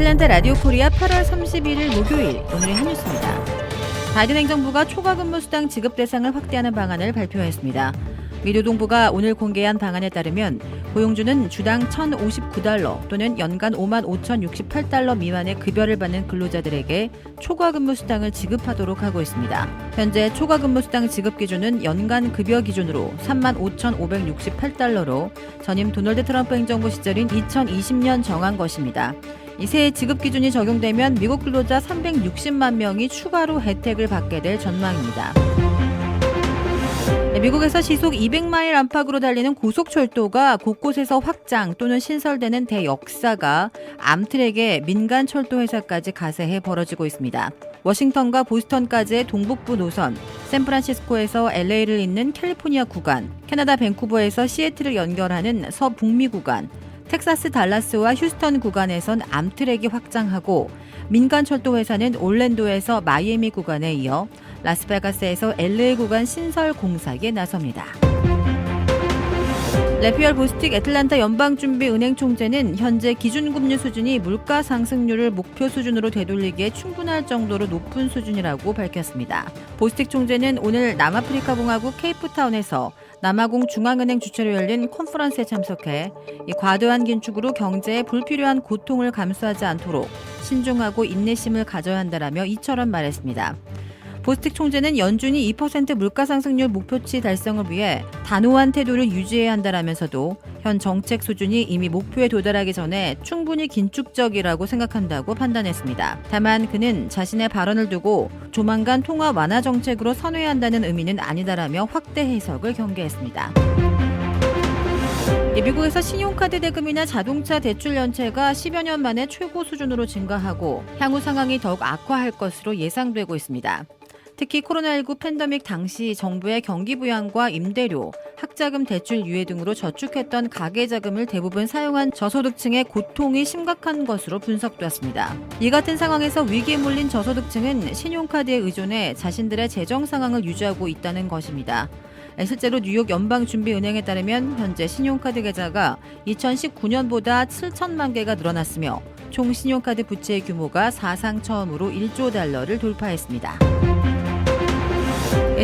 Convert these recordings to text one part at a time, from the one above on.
애틀랜타 라디오 코리아 8월 31일 목요일 오늘의 한 뉴스입니다. 바이든 행정부가 초과 근무 수당 지급 대상을 확대하는 방안을 발표했습니다. 미 노동부가 오늘 공개한 방안에 따르면 고용주는 주당 $1,059 또는 연간 $55,068 미만의 급여를 받는 근로자들에게 초과 근무 수당을 지급하도록 하고 있습니다. 현재 초과 근무 수당 지급 기준은 연간 급여 기준으로 $35,568로 전임 도널드 트럼프 행정부 시절인 2020년 정한 것입니다. 이 새 지급 기준이 적용되면 미국 근로자 360만 명이 추가로 혜택을 받게 될 전망입니다. 미국에서 시속 200마일 안팎으로 달리는 고속철도가 곳곳에서 확장 또는 신설되는 대역사가 암트랙의 민간 철도 회사까지 가세해 벌어지고 있습니다. 워싱턴과 보스턴까지의 동북부 노선, 샌프란시스코에서 LA를 잇는 캘리포니아 구간, 캐나다 밴쿠버에서 시애틀을 연결하는 서북미 구간, 텍사스 달라스와 휴스턴 구간에선 암트랙이 확장하고 민간 철도 회사는 올랜도에서 마이애미 구간에 이어 라스베가스에서 LA 구간 신설 공사에 나섭니다. 래피얼 보스틱 애틀랜타 연방준비은행 총재는 현재 기준금리 수준이 물가 상승률을 목표 수준으로 되돌리기에 충분할 정도로 높은 수준이라고 밝혔습니다. 보스틱 총재는 오늘 남아프리카 공화국 케이프타운에서 남아공 중앙은행 주최로 열린 컨퍼런스에 참석해 이 과도한 긴축으로 경제에 불필요한 고통을 감수하지 않도록 신중하고 인내심을 가져야 한다라며 이처럼 말했습니다. 보스틱 총재는 연준이 2% 물가 상승률 목표치 달성을 위해 단호한 태도를 유지해야 한다라면서도 현 정책 수준이 이미 목표에 도달하기 전에 충분히 긴축적이라고 생각한다고 판단했습니다. 다만 그는 자신의 발언을 두고 조만간 통화 완화 정책으로 선회해야 한다는 의미는 아니다라며 확대 해석을 경계했습니다. 미국에서 신용카드 대금이나 자동차 대출 연체가 10여 년 만에 최고 수준으로 증가하고 향후 상황이 더욱 악화할 것으로 예상되고 있습니다. 특히 코로나19 팬데믹 당시 정부의 경기 부양과 임대료, 학자금 대출 유예 등으로 저축했던 가계 자금을 대부분 사용한 저소득층의 고통이 심각한 것으로 분석되었습니다. 이 같은 상황에서 위기에 몰린 저소득층은 신용카드에 의존해 자신들의 재정 상황을 유지하고 있다는 것입니다. 실제로 뉴욕 연방준비은행에 따르면 현재 신용카드 계좌가 2019년보다 7천만 개가 늘어났으며 총 신용카드 부채의 규모가 사상 처음으로 $1조 돌파했습니다.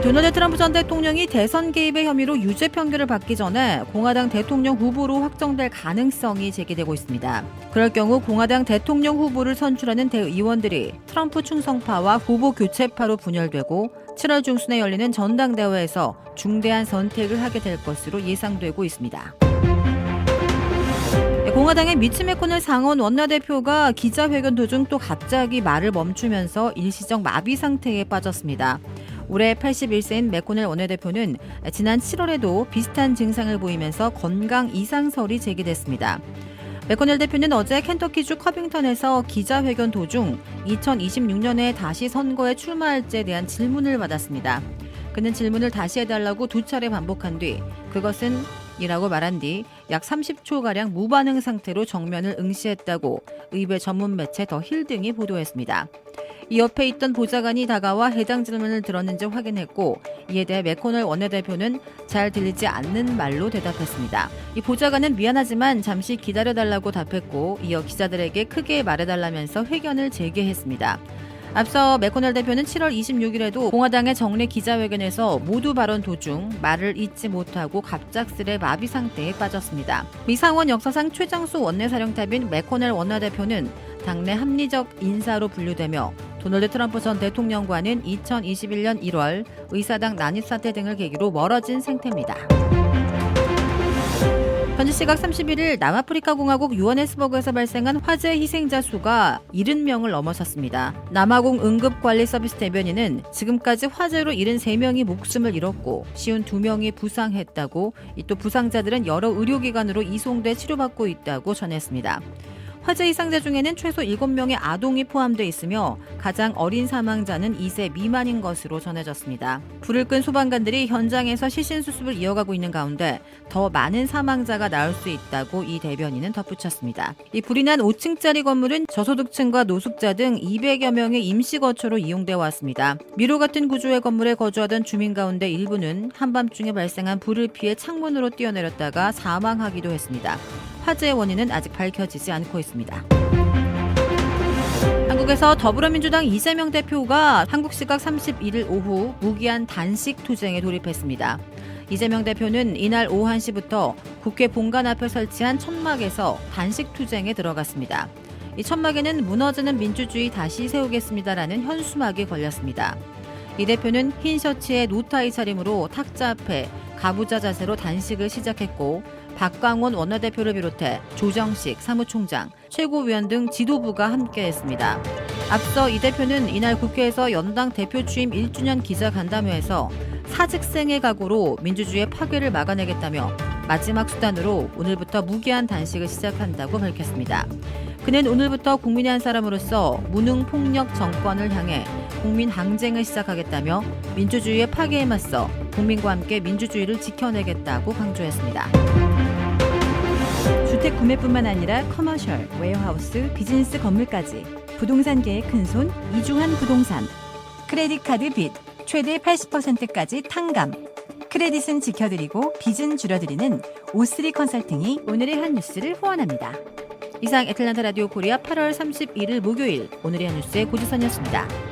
도널드 트럼프 전 대통령이 대선 개입의 혐의로 유죄 판결을 받기 전에 공화당 대통령 후보로 확정될 가능성이 제기되고 있습니다. 그럴 경우 공화당 대통령 후보를 선출하는 대의원들이 트럼프 충성파와 후보 교체파로 분열되고 7월 중순에 열리는 전당대회에서 중대한 선택을 하게 될 것으로 예상되고 있습니다. 공화당의 미치 매코넬 상원 원내대표가 기자회견 도중 또 갑자기 말을 멈추면서 일시적 마비 상태에 빠졌습니다. 올해 81세인 매코넬 원내대표는 지난 7월에도 비슷한 증상을 보이면서 건강 이상설이 제기됐습니다. 매코넬 대표는 어제 켄터키주 커빙턴에서 기자회견 도중 2026년에 다시 선거에 출마할지에 대한 질문을 받았습니다. 그는 질문을 다시 해달라고 2차례 반복한 뒤 그것은 이라고 말한 뒤 약 30초가량 무반응 상태로 정면을 응시했다고 의회 전문 매체 더 힐 등이 보도했습니다. 이 옆에 있던 보좌관이 다가와 해당 질문을 들었는지 확인했고 이에 대해 매코넬 원내대표는 잘 들리지 않는 말로 대답했습니다. 이 보좌관은 미안하지만 잠시 기다려달라고 답했고 이어 기자들에게 크게 말해달라면서 회견을 재개했습니다. 앞서 매코넬 대표는 7월 26일에도 공화당의 정례 기자회견에서 모두 발언 도중 말을 잇지 못하고 갑작스레 마비 상태에 빠졌습니다. 미 상원 역사상 최장수 원내사령탑인 매코넬 원내대표는 당내 합리적 인사로 분류되며 도널드 트럼프 전 대통령과는 2021년 1월 의사당 난입 사태 등을 계기로 멀어진 상태입니다. 현지 시각 31일 남아프리카 공화국 요하네스버그에서 발생한 화재 희생자 수가 70명을 넘어섰습니다. 남아공 응급관리 서비스 대변인은 지금까지 화재로 73명이 목숨을 잃었고 52명이 부상했다고, 또 부상자들은 여러 의료기관으로 이송돼 치료받고 있다고 전했습니다. 화재 희생자 중에는 최소 7명의 아동이 포함되어 있으며 가장 어린 사망자는 2세 미만인 것으로 전해졌습니다. 불을 끈 소방관들이 현장에서 시신 수습을 이어가고 있는 가운데 더 많은 사망자가 나올 수 있다고 이 대변인은 덧붙였습니다. 이 불이 난 5층짜리 건물은 저소득층과 노숙자 등 200여 명의 임시거처로 이용되어 왔습니다. 미로 같은 구조의 건물에 거주하던 주민 가운데 일부는 한밤중에 발생한 불을 피해 창문으로 뛰어내렸다가 사망하기도 했습니다. 화재의 원인은 아직 밝혀지지 않고 있습니다. 한국에서 더불어민주당 이재명 대표가 한국 시각 31일 오후 무기한 단식 투쟁에 돌입했습니다. 이재명 대표는 이날 오후 1시부터 국회 본관 앞에 설치한 천막에서 단식 투쟁에 들어갔습니다. 이 천막에는 무너지는 민주주의 다시 세우겠습니다라는 현수막이 걸렸습니다. 이 대표는 흰 셔츠에 노타이 차림으로 탁자 앞에 가부좌 자세로 단식을 시작했고 박광원 원내대표를 비롯해 조정식 사무총장, 최고위원 등 지도부가 함께했습니다. 앞서 이 대표는 이날 국회에서 연당 대표 취임 1주년 기자간담회에서 사직생의 각오로 민주주의의 파괴를 막아내겠다며 마지막 수단으로 오늘부터 무기한 단식을 시작한다고 밝혔습니다. 그는 오늘부터 국민의 한 사람으로서 무능폭력 정권을 향해 국민 항쟁을 시작하겠다며 민주주의의 파괴에 맞서 국민과 함께 민주주의를 지켜내겠다고 강조했습니다. 주택 구매뿐만 아니라 커머셜, 웨어하우스, 비즈니스 건물까지 부동산계의 큰손 이중한 부동산. 크레딧 카드 빚 최대 80%까지 탕감. 크레딧은 지켜드리고 빚은 줄여드리는 O3 컨설팅이 오늘의 한 뉴스를 후원합니다. 이상 애틀랜타 라디오 코리아 8월 31일 목요일 오늘의 한 뉴스의 고지선이었습니다.